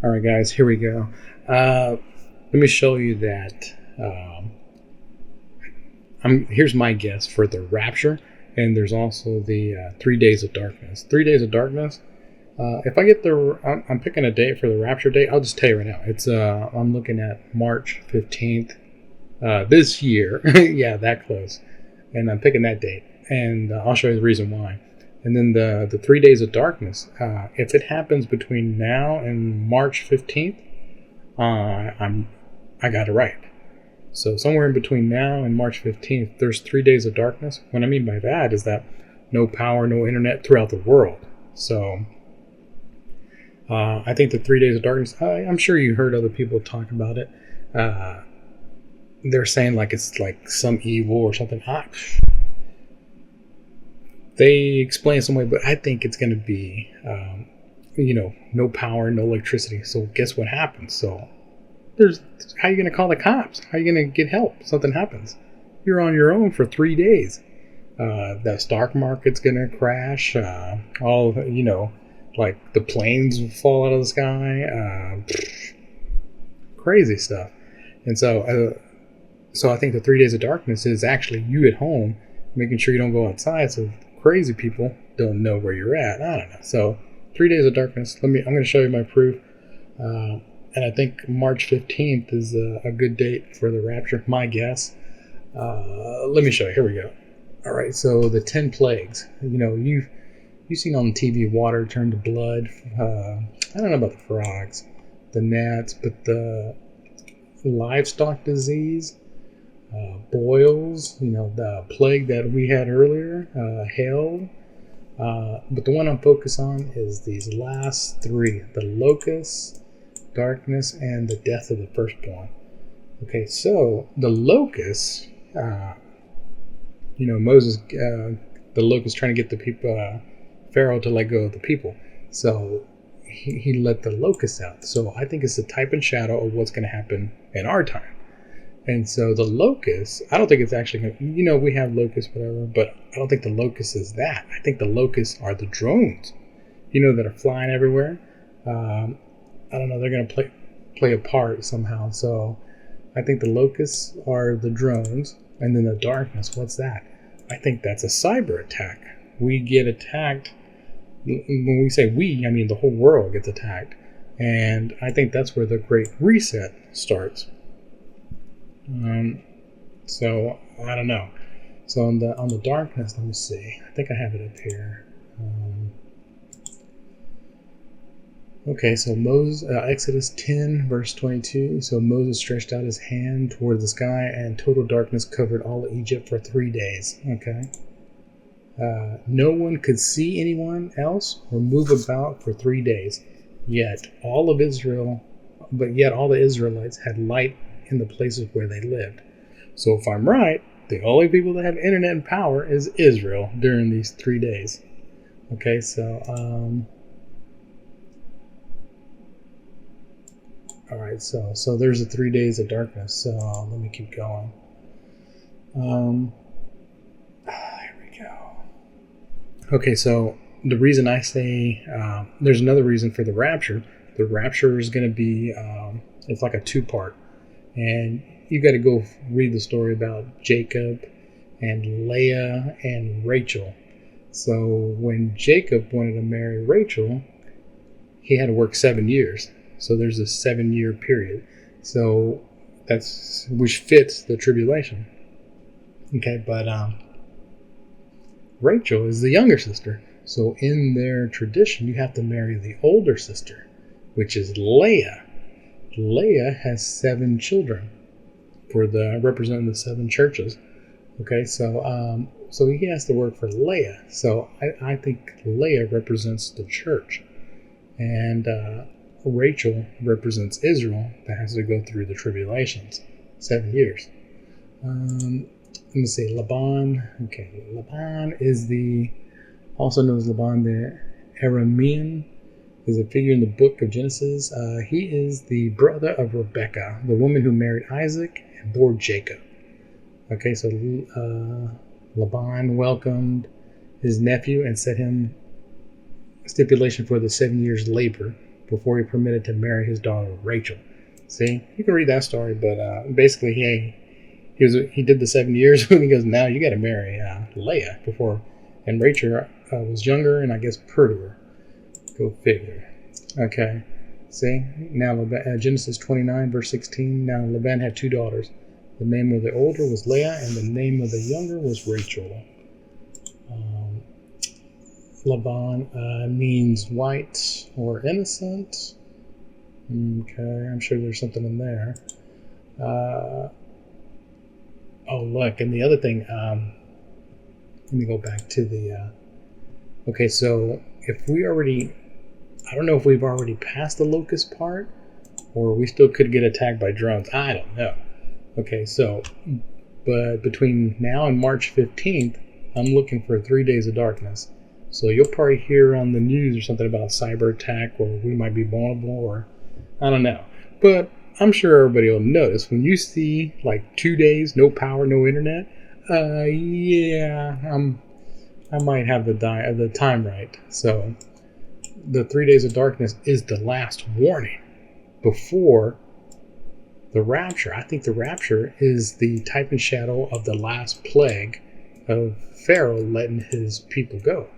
All right, guys, here we go. Let me show you that. Here's my guess for the Rapture, and there's also the 3 Days of Darkness. 3 Days of Darkness. If I get I'm picking a date for the Rapture date. I'll just tell you right now. It's I'm looking at March 15th this year. Yeah, that close, and I'm picking that date, and I'll show you the reason why. And then the 3 Days of Darkness. If it happens between now and March 15th, I got it right. So somewhere in between now and March 15th, there's 3 Days of Darkness. What I mean by that is that no power, no internet throughout the world. So I think the 3 Days of Darkness, I'm sure you heard other people talk about it. They're saying like it's like some evil or something. They explain it some way, but I think it's going to be, no power, no electricity. So guess what happens? So how are you going to call the cops? How are you going to get help? Something happens. You're on your own for 3 days. The stock market's going to crash. Like the planes will fall out of the sky. Crazy stuff. And so I think the 3 Days of Darkness is actually you at home, making sure you don't go outside so crazy people don't know where you're at. I don't know. So 3 Days of Darkness. I'm going to show you my proof. And I think March 15th is a good date for the Rapture. My guess. Let me show you. Here we go. All right. So the 10 plagues. You've seen on TV water turn to blood. I don't know about the frogs, the gnats, but the livestock disease, boils. The plague that we had earlier, hail. But the one I'm focused on is these last three: the locusts, darkness, and the death of the firstborn. Okay, so the locusts, Moses, the locusts trying to get the people, Pharaoh to let go of the people. So he let the locusts out. So I think it's the type and shadow of what's going to happen in our time. And so the locusts, I don't think it's actually, we have locusts, whatever, but I don't think the locust is that. I think the locusts are the drones, that are flying everywhere. I don't know, they're going to play a part somehow. So I think the locusts are the drones, and then the darkness, what's that? I think that's a cyber attack. We get attacked. When we say we, I mean the whole world gets attacked. And I think that's where the Great Reset starts. So I don't know. So on the darkness, let me see. I think I have it up here. Okay, so Moses, Exodus 10, verse 22. So Moses stretched out his hand toward the sky, and total darkness covered all of Egypt for 3 days. Okay. No one could see anyone else or move about for 3 days. Yet all the Israelites had light in the places where they lived. So if I'm right, the only people that have internet and power is Israel during these 3 days. Okay, so all right, so there's the 3 days of darkness. So let me keep going. Here we go. Okay, so the reason I say there's another reason for the rapture. The rapture is going to be it's like a 2-part, and you got to go read the story about Jacob and Leah and Rachel. So when Jacob wanted to marry Rachel, he had to work 7 years. So there's a 7-year period. So that's which fits the tribulation. Okay, but Rachel is the younger sister. So in their tradition, you have to marry the older sister, which is Leah. Leah has 7 children representing the 7 churches. Okay, so he has to work for Leah. So I think Leah represents the church, and Rachel represents Israel that has to go through the tribulations, 7 years. Let me see, Laban. Okay, Laban is also known as Laban the Aramean, is a figure in the book of Genesis. He is the brother of Rebekah, the woman who married Isaac and bore Jacob. Okay, so Laban welcomed his nephew and set him a stipulation for the 7 years labor before he permitted to marry his daughter Rachel. See, you can read that story, but basically he did the 7 years and he goes, now you got to marry Leah before, and Rachel was younger and I guess prettier. Go figure. Okay. See, now Genesis 29 verse 16. Now Laban had 2 daughters. The name of the older was Leah, and the name of the younger was Rachel. Laban means white or innocent. Okay, I'm sure there's something in there. Oh, look, and the other thing, let me go back to the, okay, so if we already, I don't know if we've already passed the locust part, or we still could get attacked by drones. I don't know. Okay, so, but between now and March 15th, I'm looking for 3 days of darkness. So you'll probably hear on the news or something about a cyber attack, or we might be vulnerable, or I don't know. But I'm sure everybody will notice when you see like 2 days, no power, no internet. Yeah, I might have the time right. So the 3 days of darkness is the last warning before the rapture. I think the rapture is the type and shadow of the last plague of Pharaoh letting his people go.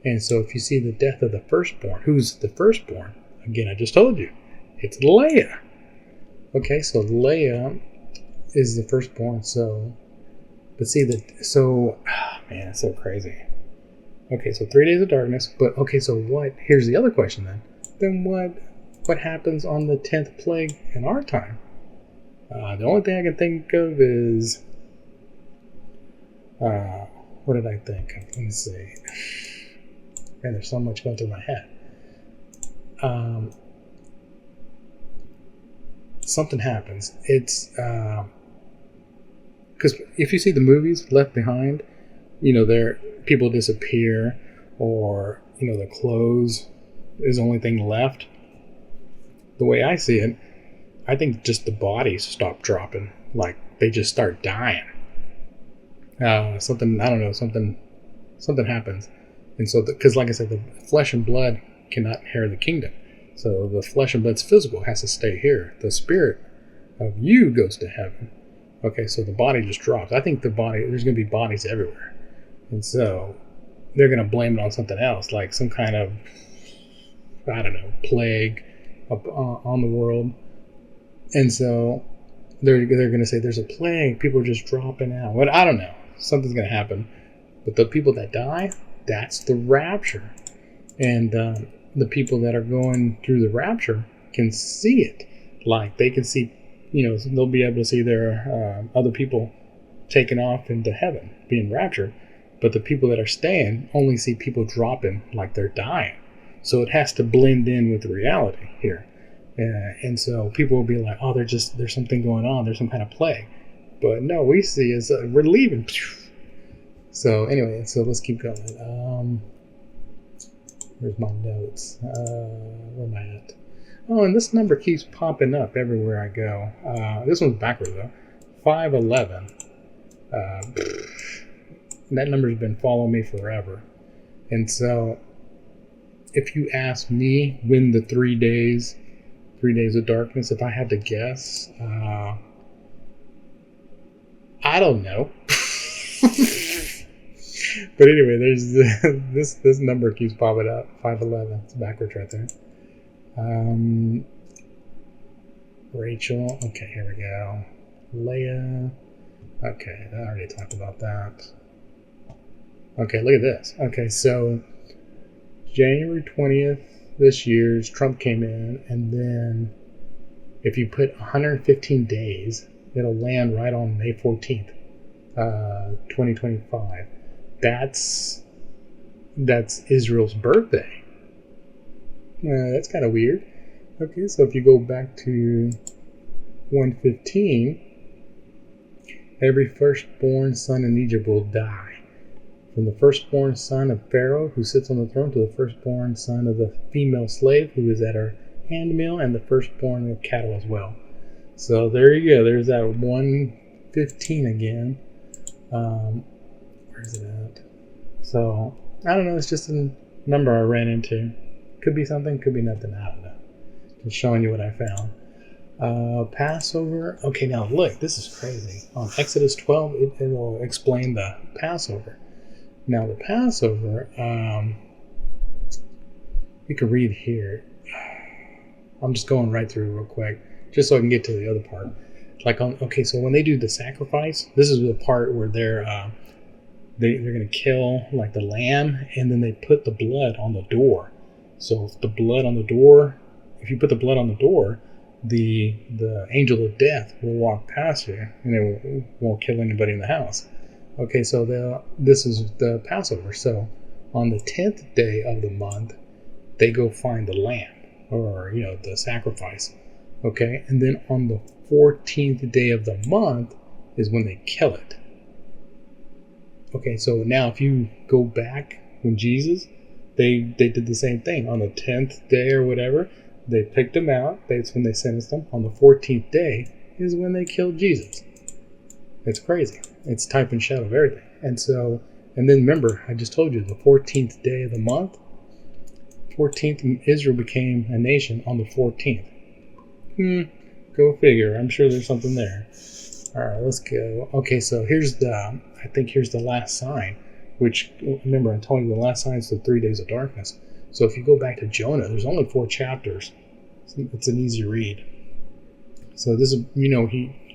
And so if you see the death of the firstborn, who's the firstborn? Again, I just told you, it's Leah. Okay, so Leah is the firstborn. So, but see that, so, man, it's so crazy. Okay, so 3 days of darkness, but okay, so what, here's the other question then. Then what happens on the 10th plague in our time? The only thing I can think of is, what did I think of? Let me see. Man, there's so much going through my head. Something happens. It's, because if you see the movies Left Behind, people disappear, or, the clothes is the only thing left. The way I see it, I think just the bodies stop dropping. Like, they just start dying. Something happens. And so, because like I said, the flesh and blood cannot inherit the kingdom. So the flesh and blood's physical has to stay here. The spirit of you goes to heaven. Okay, so the body just drops. I think there's going to be bodies everywhere. And so they're going to blame it on something else, like some kind of, I don't know, plague on the world. And so they're going to say there's a plague. People are just dropping out. But I don't know. Something's going to happen. But the people that die, that's the rapture. And the people that are going through the rapture can see it. Like, they can see, they'll be able to see their other people taken off into heaven, being raptured. But the people that are staying only see people dropping like they're dying. So it has to blend in with the reality here. And so people will be like, oh, there's something going on. There's some kind of plague. But no, we see is we're leaving. So anyway, so let's keep going. Where's my notes? Where am I at? Oh, and this number keeps popping up everywhere I go. This one's backwards though. 511. That number's been following me forever. And so if you ask me when the 3 days of darkness, if I had to guess, I don't know. But anyway, there's this number keeps popping up. 511. It's backwards right there. Rachel. Okay, here we go. Leah. Okay, I already talked about that. Okay, look at this. Okay, so January 20th this year's Trump came in, and then if you put 115 days, it'll land right on May 14th, 2025. That's Israel's birthday. That's kind of weird. Okay, so if you go back to 115, every firstborn son in Egypt will die. From the firstborn son of Pharaoh, who sits on the throne, to the firstborn son of the female slave, who is at her handmill, and the firstborn of cattle as well. So there you go. There's that 115 again. Where's it at? So, I don't know. It's just a number I ran into. Could be something, could be nothing. I don't know. Just showing you what I found. Passover. Okay, now look, this is crazy. On Exodus 12, it'll explain the Passover. Now the Passover, you can read here. I'm just going right through real quick, just so I can get to the other part. So when they do the sacrifice, this is the part where they're gonna kill like the lamb, and then they put the blood on the door. So if you put the blood on the door, the angel of death will walk past you, and it won't kill anybody in the house. Okay, so this is the Passover. So on the 10th day of the month, they go find the lamb, or the sacrifice. Okay, and then on the 14th day of the month is when they kill it. Okay, so now if you go back when Jesus, they did the same thing. On the 10th day or whatever, they picked him out. That's when they sentenced him. On the 14th day is when they killed Jesus. It's crazy. It's type and shadow of everything. And then remember, I just told you, the 14th day of the month, 14th, Israel became a nation on the 14th. Go figure. I'm sure there's something there. All right, let's go. Okay, so here's the last sign, which, remember, I told you the last sign is the 3 days of darkness. So if you go back to Jonah, there's only 4 chapters. It's an easy read. So this is,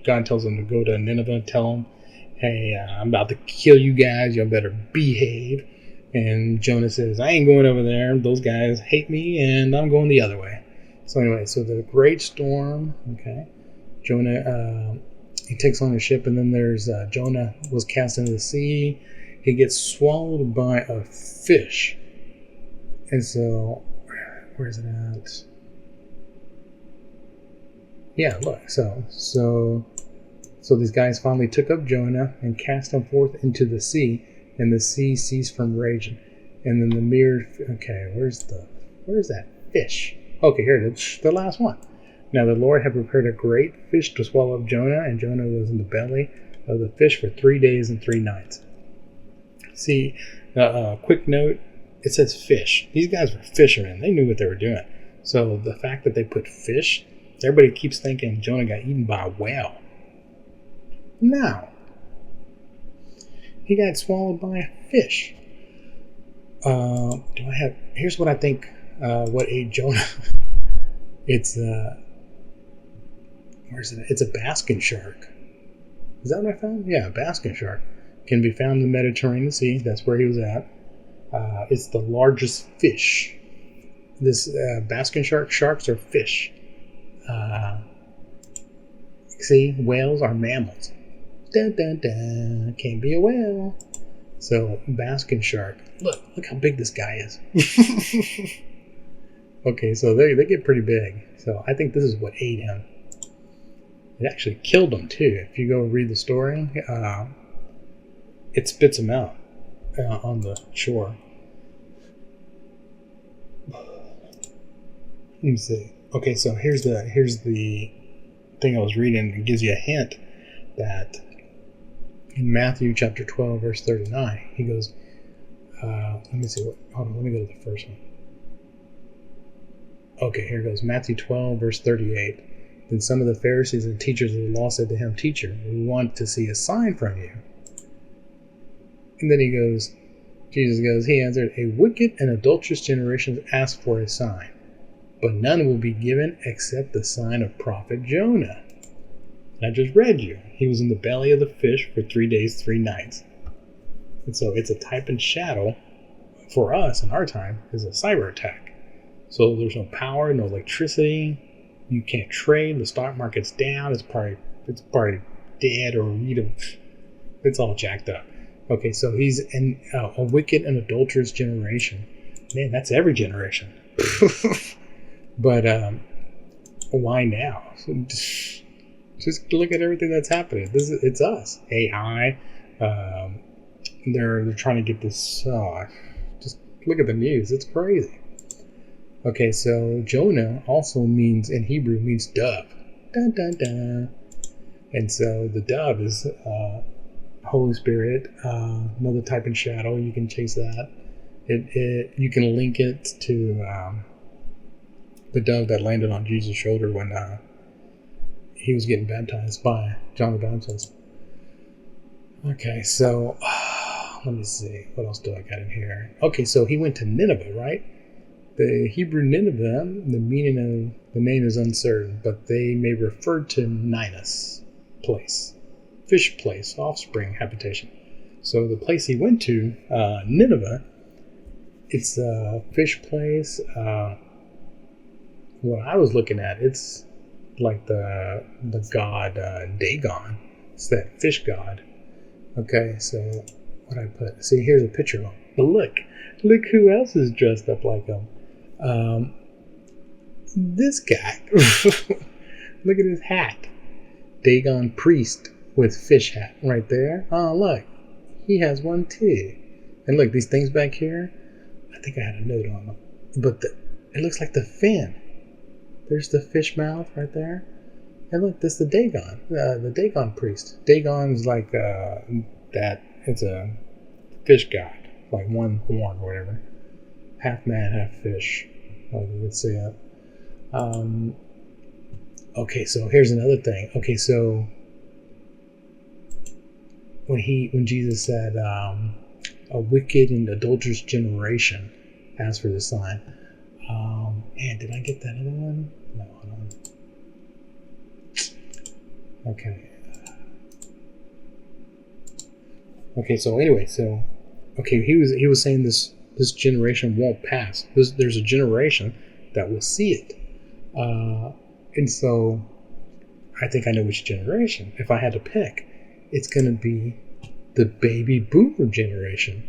God tells him to go to Nineveh and tell him, hey, I'm about to kill you guys. You better behave. And Jonah says, I ain't going over there. Those guys hate me, and I'm going the other way. So anyway, so the great storm, okay. Jonah, he takes on a ship, and then there's Jonah was cast into the sea. He gets swallowed by a fish. And so, where is it at? Yeah, look. So these guys finally took up Jonah and cast him forth into the sea, and the sea ceased from raging. And then the mirror. Okay, where's that fish? Okay, here it is. The last one. Now the Lord had prepared a great fish to swallow up Jonah, and Jonah was in the belly of the fish for 3 days and 3 nights. See, quick note. It says fish. These guys were fishermen. They knew what they were doing. So the fact that they put fish, everybody keeps thinking Jonah got eaten by a whale. No. He got swallowed by a fish. Here's what I think what ate Jonah. It's where's it? It's a basking shark. Is that what I found? Yeah, a basking shark. Can be found in the Mediterranean Sea. That's where he was at. It's the largest fish. This basking sharks are fish. See, whales are mammals. Dun, dun, dun. Can't be a whale. So, basking shark. Look how big this guy is. Okay, so they get pretty big. So I think this is what ate him. It actually killed him too. If you go read the story, it spits him out on the shore. Let me see. Okay, so here's the thing I was reading. It gives you a hint that in Matthew chapter 12, verse 39, he goes, let me see. Hold on, let me go to the first one. Okay, here goes. Matthew 12, verse 38. Then some of the Pharisees and teachers of the law said to him, Teacher, we want to see a sign from you. And then Jesus goes, he answered, A wicked and adulterous generation asks for a sign, but none will be given except the sign of prophet Jonah. And I just read you. He was in the belly of the fish for 3 days, 3 nights. And so it's a type and shadow for us in our time is a cyberattack. So there's no power, no electricity. You can't trade. The stock market's down. It's probably dead, or it's all jacked up. Okay, so he's in a wicked and adulterous generation. Man, that's every generation. But why now? Just look at everything that's happening. It's us. AI. They're trying to get this. Just look at the news. It's crazy. Okay, so Jonah also means, in Hebrew, means dove. Dun, dun, dun. And so the dove is Holy Spirit, another type and shadow. You can chase that. You can link it to the dove that landed on Jesus' shoulder when he was getting baptized by John the Baptist. Okay, so let me see. What else do I got in here? Okay, so he went to Nineveh, right? The Hebrew Nineveh, the meaning of the name is uncertain, but they may refer to Ninus, place, fish place, offspring, habitation. So the place he went to, Nineveh, it's a fish place. What I was looking at, it's like the god Dagon. It's that fish god. Okay, so what I put? See, here's a picture of him. But look who else is dressed up like him. This guy. Look at his hat. Dagon priest with fish hat right there. Oh, look, he has one too. And look, these things back here. I think I had a note on them, but it looks like the fin. There's the fish mouth right there. And look, this is the Dagon, the Dagon priest. Dagon's like that. It's a fish god, like one horn or whatever. Half man, half fish. Like you would say that. Okay, so here's another thing. Okay, so when Jesus said, "A wicked and adulterous generation asked for the sign," man, did I get that other one? No, hold on. Okay, so anyway, he was saying this generation won't pass. There's a generation that will see it, and so I think I know which generation. If I had to pick, it's going to be the baby boomer generation.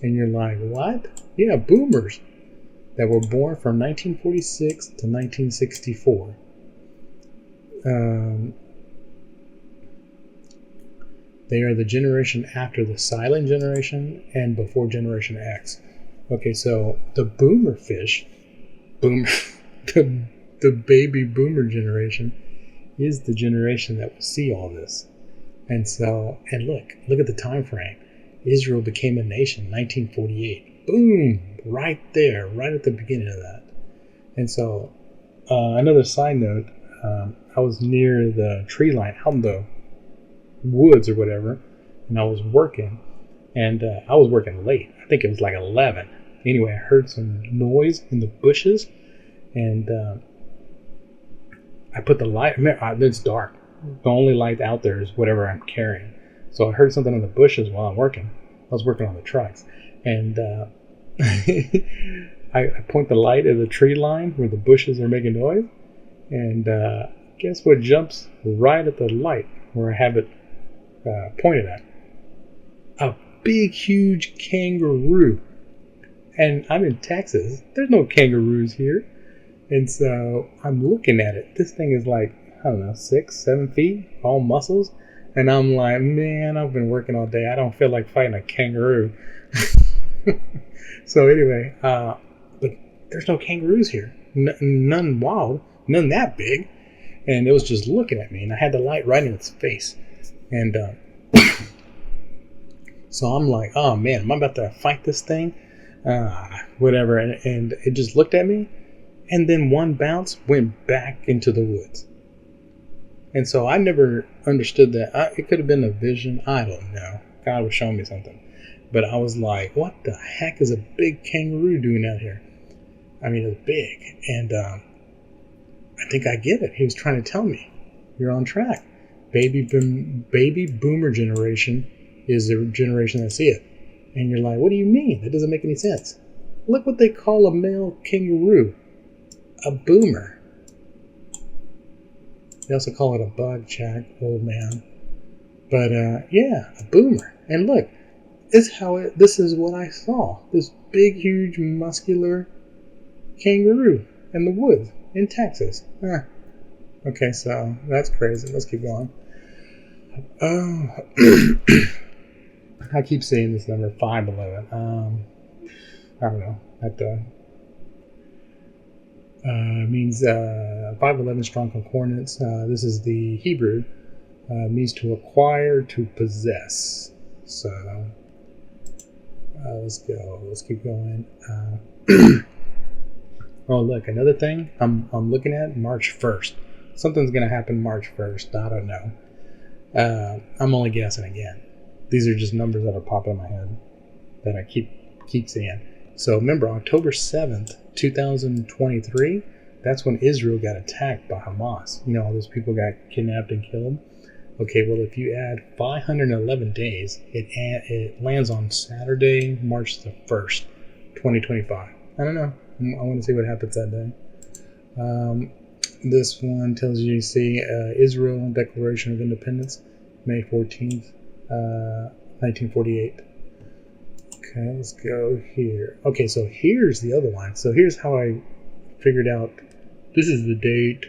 And you're like, what? Yeah, boomers that were born from 1946 to 1964. They are the generation after the silent generation and before Generation X. Okay, so the boomer fish, the baby boomer generation is the generation that will see all this. And so, and look at the time frame. Israel became a nation, 1948. Boom, right there, right at the beginning of that. And so, another side note, I was near the tree line out in the woods or whatever, and I was working, and I was working late. I think it was like 11. Anyway, I heard some noise in the bushes, and I put the light. It's dark. The only light out there is whatever I'm carrying. So I heard something in the bushes while I'm working. I was working on the trucks, and I point the light at the tree line where the bushes are making noise, and guess what jumps right at the light where I have it pointed at? A big, huge kangaroo. And I'm in Texas. There's no kangaroos here. And so I'm looking at it. This thing is like, I don't know, 6-7 feet, all muscles. And I'm like, man, I've been working all day. I don't feel like fighting a kangaroo. So anyway, but there's no kangaroos here. None wild, none that big. And it was just looking at me. And I had the light right in its face. And so I'm like, oh man, am I about to fight this thing? Whatever. And it just looked at me. And then one bounce went back into the woods. And so I never understood that. It could have been a vision. I don't know. God was showing me something. But I was like, what the heck is a big kangaroo doing out here? I mean, it's big. And I think I get it. He was trying to tell me, you're on track. Baby boomer generation is the generation that see it. And you're like, what do you mean? That doesn't make any sense. Look what they call a male kangaroo. A boomer. They also call it a bug check, old man. But yeah, a boomer. And look, this is what I saw. This big, huge, muscular kangaroo in the woods in Texas. Okay, so that's crazy. Let's keep going. I keep saying this number, 511. I don't know. That means 511 strong concordance. This is the Hebrew. Means to acquire, to possess. So let's go. Let's keep going. Oh, look, another thing I'm looking at March 1st. Something's gonna happen March 1st. I don't know. I'm only guessing again. These are just numbers that are popping in my head that I keep seeing. So remember, October 7th, 2023. That's when Israel got attacked by Hamas. You know, all those people got kidnapped and killed. Okay, well, if you add 511 days, it lands on Saturday, March the 1st, 2025. I don't know. I want to see what happens that day. This one tells you, see, Israel Declaration of Independence, May 14th, 1948. Okay, let's go here. Okay, so here's the other one. So here's how I figured out this is the date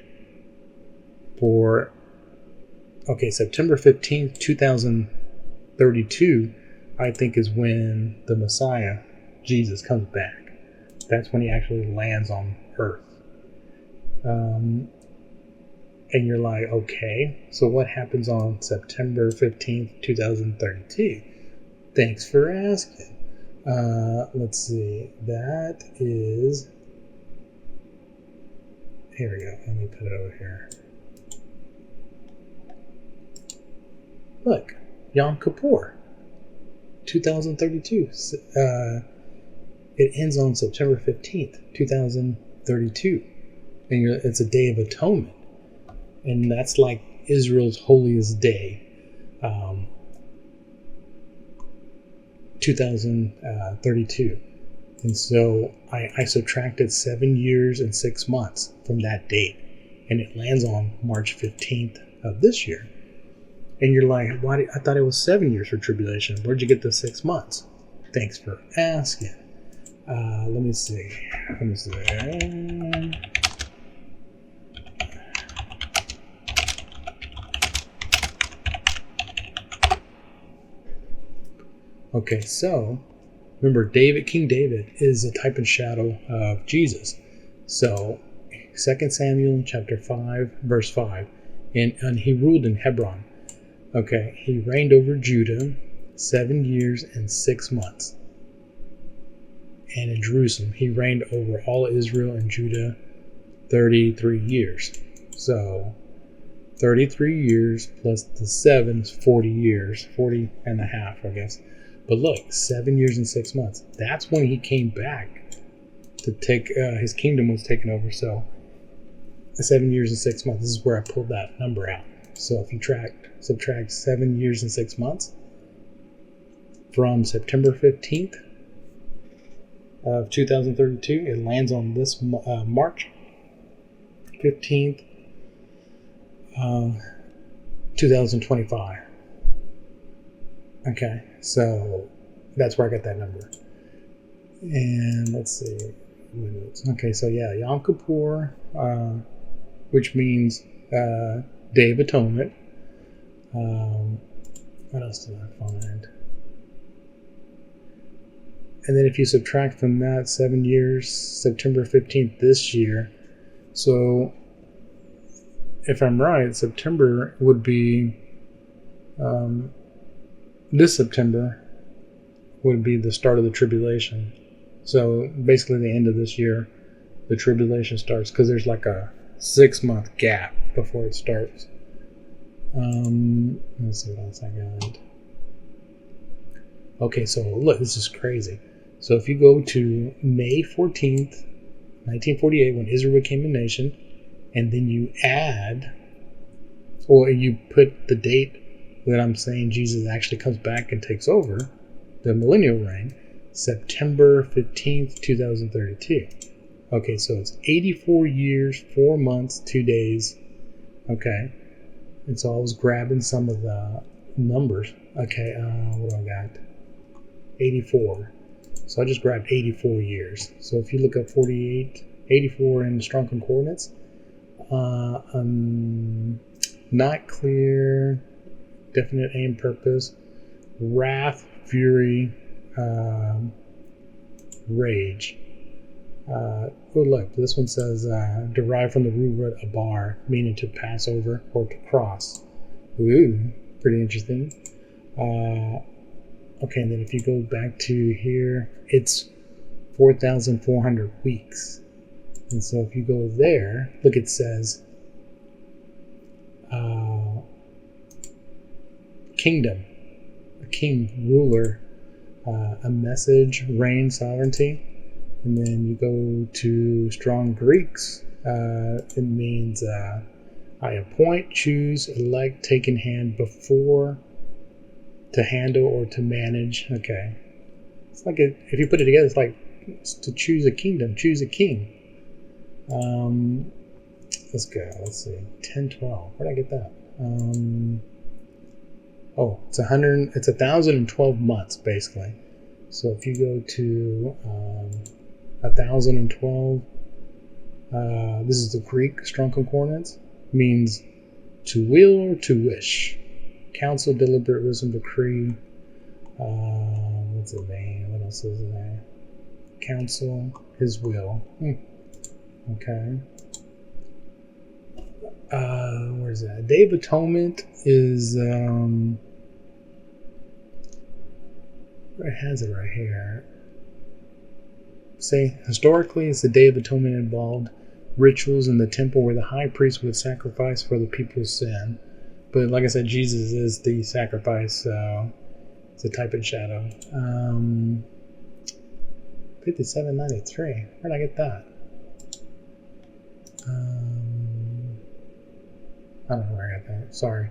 for, okay, September 15th, 2032, I think is when the Messiah, Jesus, comes back. That's when he actually lands on Earth. And you're like, okay, so what happens on September 15th, 2032? Thanks for asking. Let's see. That is, here we go. Let me put it over here. Look, Yom Kippur, 2032. It ends on September 15th, 2032. And it's a Day of Atonement. And that's like Israel's holiest day. 2032. And so I subtracted 7 years and 6 months from that date. And it lands on March 15th of this year. And you're like, why? I thought it was 7 years for tribulation. Where'd you get the 6 months? Thanks for asking. Let me see. Okay, so remember, King David is a type and shadow of Jesus. So 2 Samuel chapter 5, verse 5, and he ruled in Hebron. Okay, he reigned over Judah 7 years and 6 months. And in Jerusalem, he reigned over all Israel and Judah 33 years. So 33 years plus the 7 is 40 years, 40 and a half, I guess. But look, 7 years and 6 months. That's when he came back to take, his kingdom was taken over. So 7 years and 6 months, this is where I pulled that number out. So if you subtract 7 years and 6 months from September 15th of 2032, it lands on this March 15th, 2025. Okay, so that's where I got that number. And let's see. Okay, so yeah, Yom Kippur, which means Day of Atonement. What else did I find? And then if you subtract from that 7 years, September 15th this year, so if I'm right, September would be, this September would be the start of the tribulation. So basically the end of this year, the tribulation starts, because there's like a 6 month gap before it starts. Let's see what else I got. Okay, so look, this is crazy. So if you go to May 14th, 1948, when Israel became a nation, and then you add, or you put the date that I'm saying Jesus actually comes back and takes over, the millennial reign, September 15th, 2032. Okay, so it's 84 years, 4 months, 2 days. Okay, and so I was grabbing some of the numbers. Okay, what do I got? 84. So I just grabbed 84 years. So if you look up 84 in Strong Concordance, not clear, definite aim, purpose, wrath, fury, rage. Oh look, this one says derived from the root word abar, meaning to pass over or to cross. Ooh, pretty interesting. Okay, and then if you go back to here, it's 4,400 weeks. And so if you go there, look, it says kingdom, a king, ruler, a message, reign, sovereignty. And then you go to strong Greeks. It means I appoint, choose, elect, take in hand before, to handle, or to manage. Okay. It's like if you put it together, it's like to choose a kingdom, choose a king. Let's go. Let's see. 1012. Where'd I get that? It's 1,012 months, basically. So if you go to 1,012, this is the Greek strong concordance, means to will or to wish, counsel, deliberate wisdom, decree. What's it mean? What else is there? Counsel, his will. Okay. Where's that? Day of Atonement is it has it right here. Say, historically, it's the Day of Atonement involved rituals in the temple where the high priest would sacrifice for the people's sin. But like I said, Jesus is the sacrifice, so it's a type and shadow. 5793. Where'd I get that? I don't know where I got that. Sorry.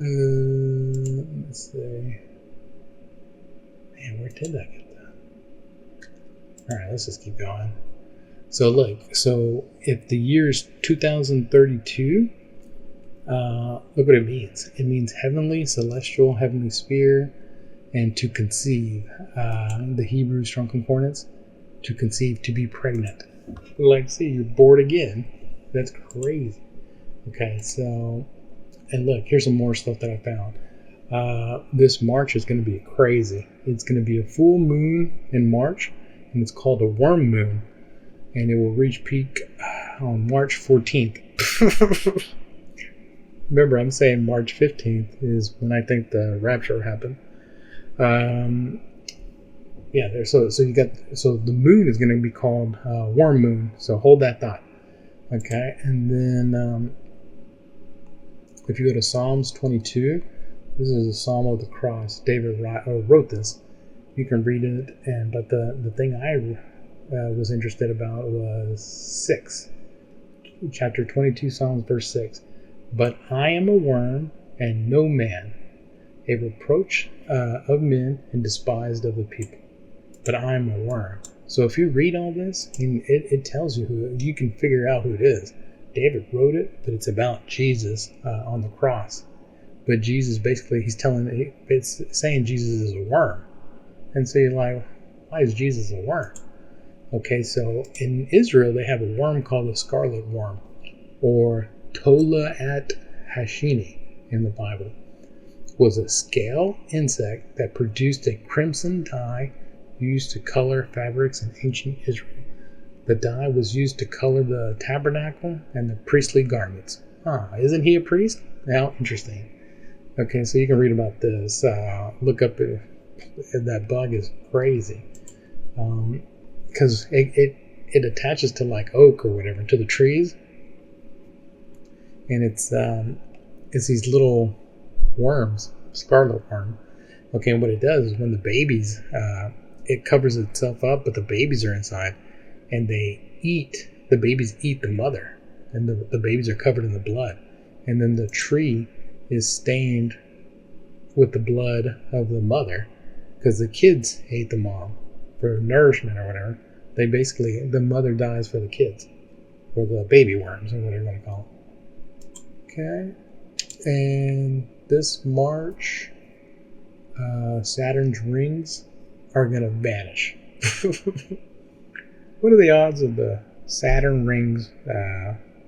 Let's see. Man, where did I get that? Alright, let's just keep going. So look, so if the year's 2032, look what it means. It means heavenly, celestial, heavenly sphere, and to conceive. The Hebrew strong concordance, to conceive, to be pregnant. Like, see, you're bored again. That's crazy. Okay, so, and look, here's some more stuff that I found. This March is going to be crazy. It's going to be a full moon in March, and it's called a worm moon, and it will reach peak on March 14th. Remember, I'm saying March 15th is when I think the rapture happened. So the moon is going to be called worm moon. So hold that thought. Okay, and then if you go to Psalms 22, this is a Psalm of the Cross. David wrote this. You can read it, but the thing I was interested about was 6, chapter 22, Psalms verse 6. But I am a worm and no man, a reproach of men and despised of the people. But I am a worm. So if you read all this, it tells you who, you can figure out who it is. David wrote it, but it's about Jesus on the cross. But Jesus, basically, it's saying Jesus is a worm. And so you're like, why is Jesus a worm? Okay, so in Israel, they have a worm called the scarlet worm, or Tola at Hashini in the Bible. It was a scale insect that produced a crimson dye used to color fabrics in ancient Israel. The dye was used to color the tabernacle and the priestly garments. Isn't he a priest? How interesting. Okay, so you can read about this. Look up that bug is crazy. Because it attaches to like oak or whatever, to the trees. And it's these little worms, scarlet worm. Okay, and what it does is when the babies, it covers itself up, but the babies are inside, and the babies eat the mother, and the babies are covered in the blood, and then the tree is stained with the blood of the mother, because the kids hate the mom for nourishment or whatever. The mother dies for the kids, or the baby worms, or whatever you want to call it. Okay, and this March, Saturn's rings are going to vanish. What are the odds of the Saturn rings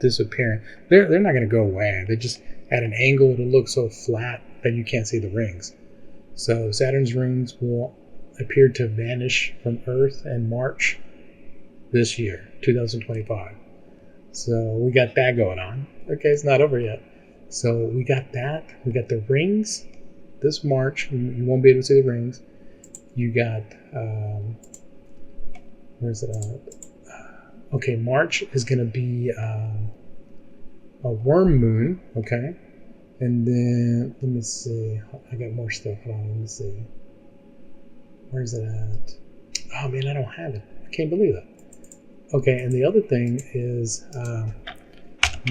disappearing? They're not going to go away. They're just at an angle to look so flat that you can't see the rings. So Saturn's rings will appear to vanish from Earth in March this year, 2025. So we got that going on. Okay, it's not over yet. So we got that. We got the rings this March. You won't be able to see the rings. You got, where's it at? Okay, March is going to be a worm moon. Okay. And then, let me see. I got more stuff. Hold on, let me see. Where's it at? Oh, man, I don't have it. I can't believe that. Okay, and the other thing is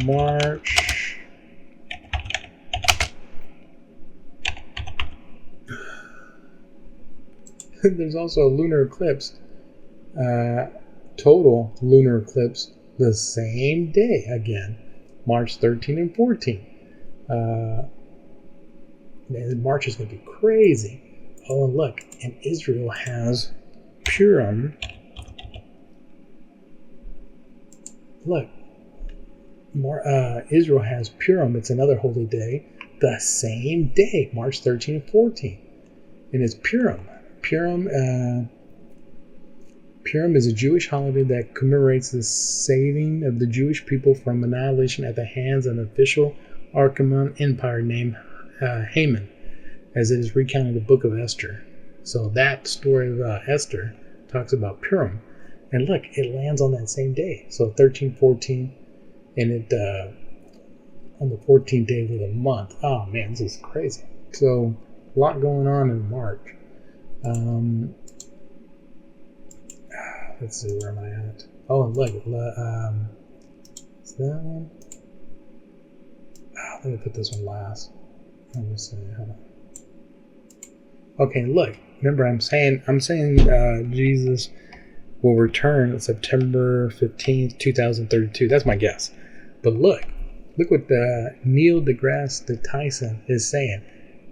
March. There's also a lunar eclipse. Total lunar eclipse the same day again. March 13 and 14. Man, March is going to be crazy. Oh, and look, and Israel has Purim. Look, Israel has Purim. It's another holy day. The same day, March 13 and 14. And it's Purim. Purim is a Jewish holiday that commemorates the saving of the Jewish people from annihilation at the hands of an official Archaean empire named Haman, as it is recounted in the book of Esther. So that story of Esther talks about Purim. And look, it lands on that same day. So 13-14, and it on the 14th day of the month. Oh man, this is crazy. So a lot going on in March. Let's see, where am I at? Oh, and look, is that one? Let me put this one last. Let me see. Hold on. Okay, look. Remember, I'm saying Jesus will return September 15th, 2032. That's my guess. But look what Neil deGrasse Tyson is saying.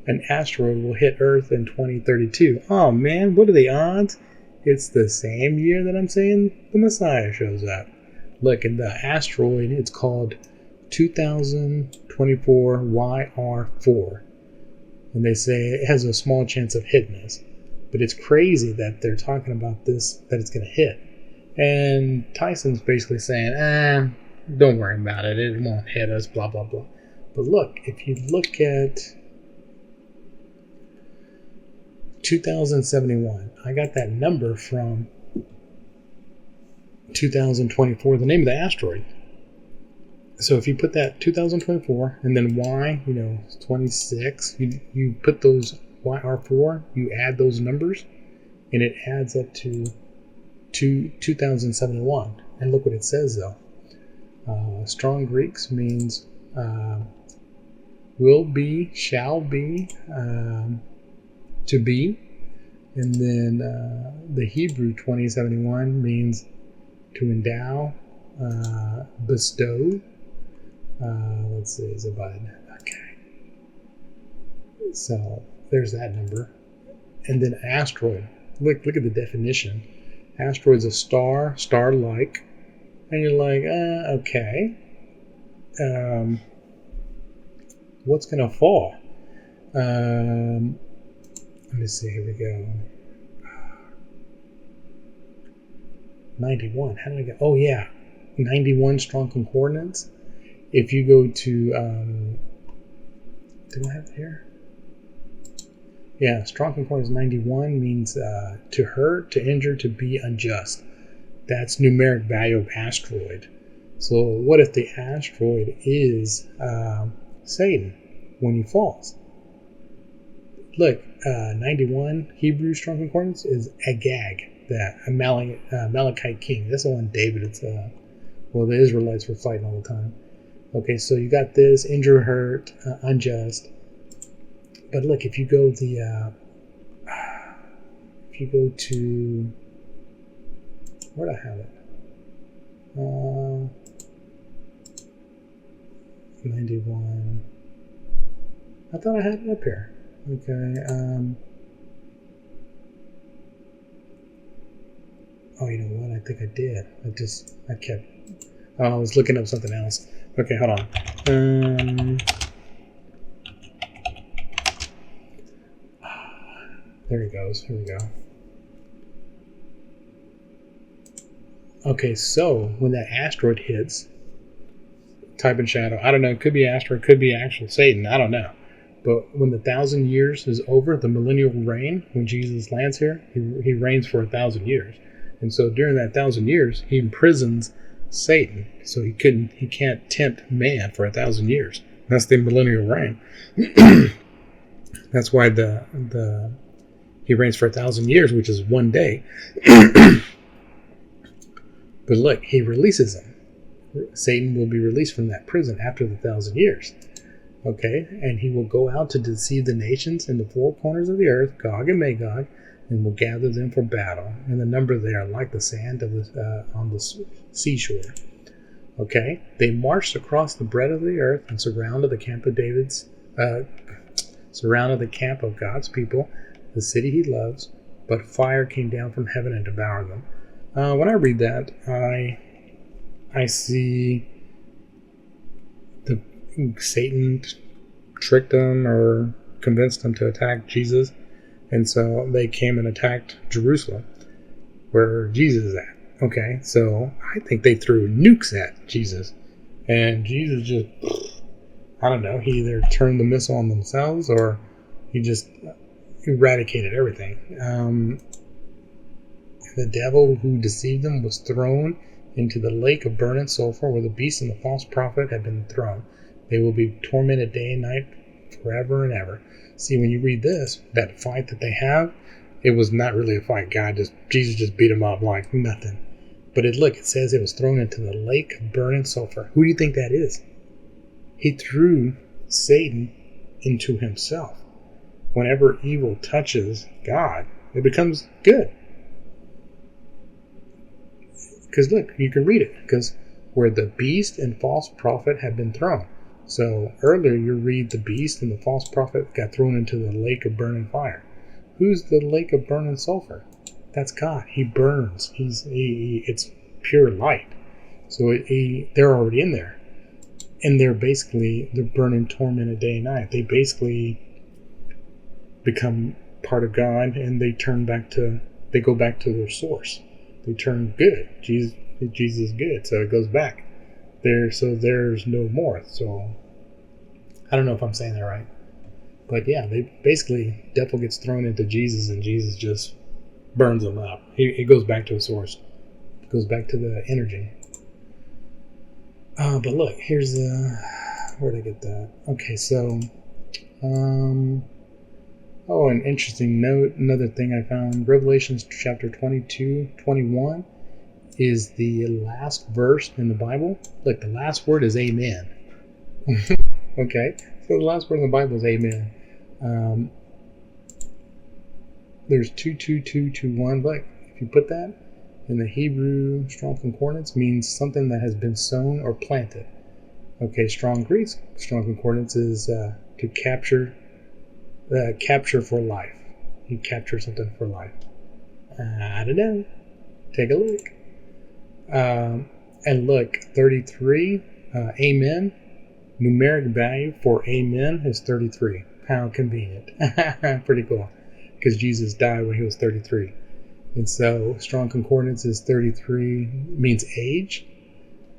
An asteroid will hit Earth in 2032. Oh man, what are the odds? It's the same year that I'm saying the Messiah shows up. Look, and the asteroid, it's called 2024 YR4. And they say it has a small chance of hitting us. But it's crazy that they're talking about this, that it's going to hit. And Tyson's basically saying, don't worry about it. It won't hit us, blah, blah, blah. But look, if you look at 2071, I got that number from 2024, the name of the asteroid. So if you put that 2024 and then Y, 26, you put those YR4, you add those numbers, and it adds up to 2071. And look what it says though. Strong Greeks means will be, shall be, to be. And then the Hebrew 2071 means to endow, bestow. Let's see, is it by, okay. So there's that number. And then asteroid. Look at the definition. Asteroid's a star, star-like. And you're like, okay. What's going to fall? Let me see, here we go. 91. How did I get? Oh, yeah. 91 strong concordance. If you go to, do I have it here? Yeah, strong concordance 91 means to hurt, to injure, to be unjust. That's numeric value of asteroid. So what if the asteroid is Satan when he falls? Look, 91 Hebrew strong concordance is Agag, that Amalekite king. That's the one David. It's the Israelites were fighting all the time. Okay, so you got this injure, hurt, unjust. But look, if you go to, where'd I have it? 91. I thought I had it up here. Okay. Oh, you know what? I think I did. I was looking up something else. Okay, hold on. There he goes. Here we go. Okay, so when that asteroid hits, type in shadow. I don't know. It could be asteroid. Could be actual Satan. I don't know. But when the 1,000 years is over, the millennial reign, when Jesus lands here, he reigns for 1,000 years. And so during that 1,000 years, he imprisons Satan. So he can't tempt man for 1,000 years. That's the millennial reign. That's why he reigns for 1,000 years, which is one day. But look, he releases him. Satan will be released from that prison after the 1,000 years. Okay, and he will go out to deceive the nations in the four corners of the earth, Gog and Magog, and will gather them for battle. And the number they are like the sand on the seashore. Okay, they marched across the breadth of the earth and surrounded the camp of God's people, the city he loves. But fire came down from heaven and devoured them. When I read that, I see Satan tricked them or convinced them to attack Jesus, and so they came and attacked Jerusalem, where Jesus is at. Okay, so I think they threw nukes at Jesus, and Jesus just, I don't know, he either turned the missile on themselves or he just eradicated everything. The devil who deceived them was thrown into the lake of burning sulfur where the beast and the false prophet had been thrown. They will be tormented day and night forever and ever. See, when you read this, that fight that they have, it was not really a fight. Jesus just beat them up like nothing. But it says it was thrown into the lake of burning sulfur. Who do you think that is? He threw Satan into himself. Whenever evil touches God, it becomes good. Because look, you can read it. Because where the beast and false prophet had been thrown. So earlier you read the beast and the false prophet got thrown into the lake of burning fire. Who's the lake of burning sulfur? That's God. He burns. It's pure light. So they're already in there. And they're burning tormented day and night. They basically become part of God, and they go back to their source. They turn good. Jesus is good, so it goes back there. So there's no more. So I don't know if I'm saying that right, but yeah, devil gets thrown into Jesus, and Jesus just burns them up. It goes back to a source. It goes back to the energy. But look, here's where'd I get that? Okay, so an interesting note, another thing I found, Revelations chapter 22:21 is the last verse in the Bible. Look, the last word is amen. Okay, so the last word in the Bible is amen. There's 22221. Look, if you put that in the Hebrew Strong Concordance, means something that has been sown or planted. Okay, Strong Concordance is to capture for life. You capture something for life. I don't know. Take a look. And look, 33, amen. Numeric value for amen is 33. How convenient. Pretty cool. Because Jesus died when he was 33. And so Strong Concordance is 33, means age.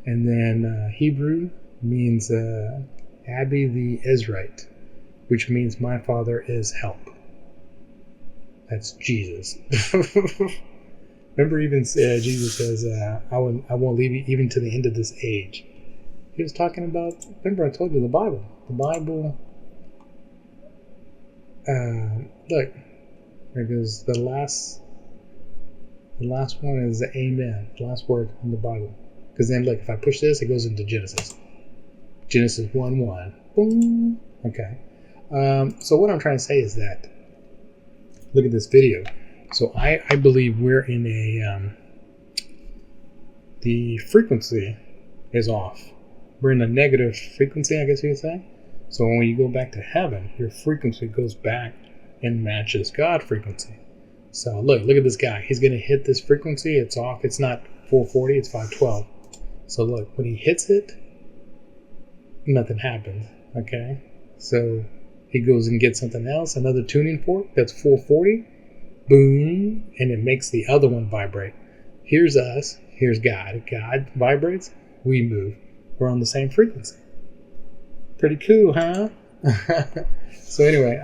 And then Hebrew means Abi the Ezrite, which means my father is help. That's Jesus. Remember, even Jesus says, I won't leave you even to the end of this age. He was talking about, remember I told you the Bible. The Bible, look, there goes the last one is the amen, the last word in the Bible. Because then, look, if I push this, it goes into Genesis. Genesis 1:1. Boom. Okay. So what I'm trying to say is that, look at this video. So I believe we're in the frequency is off. We're in a negative frequency, I guess you could say. So when you go back to heaven, your frequency goes back and matches God's frequency. So look at this guy. He's going to hit this frequency. It's off. It's not 440, it's 512. So look, when he hits it, nothing happens. Okay? So he goes and gets something else, another tuning fork that's 440. Boom, and it makes the other one vibrate. Here's us, here's God. God vibrates, we move. We're on the same frequency. Pretty cool, huh? So anyway,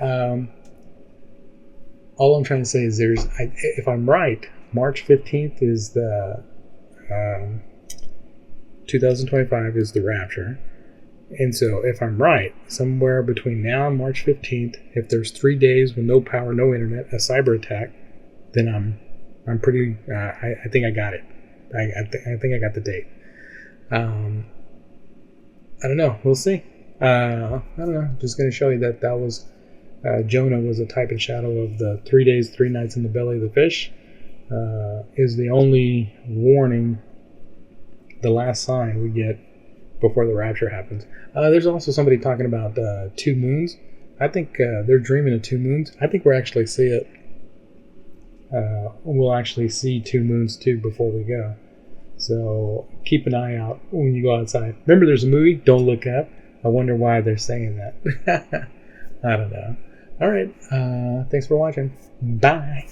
all I'm trying to say is if I'm right, March 15th is the 2025 is the Rapture. And so if I'm right, somewhere between now and March 15th, if there's 3 days with no power, no internet, a cyber attack, then I'm pretty. I think I got it. I think I got the date. I don't know. We'll see. I don't know. Just going to show you that was Jonah was a type and shadow of the 3 days, 3 nights in the belly of the fish. Is the only warning, the last sign we get before the rapture happens. There's also somebody talking about 2 moons. I think they're dreaming of 2 moons. I think we'll actually see it. We'll actually see 2 moons too before we go. So keep an eye out when you go outside. Remember, there's a movie, Don't Look Up. I wonder why they're saying that. I don't know. All right. Thanks for watching. Bye.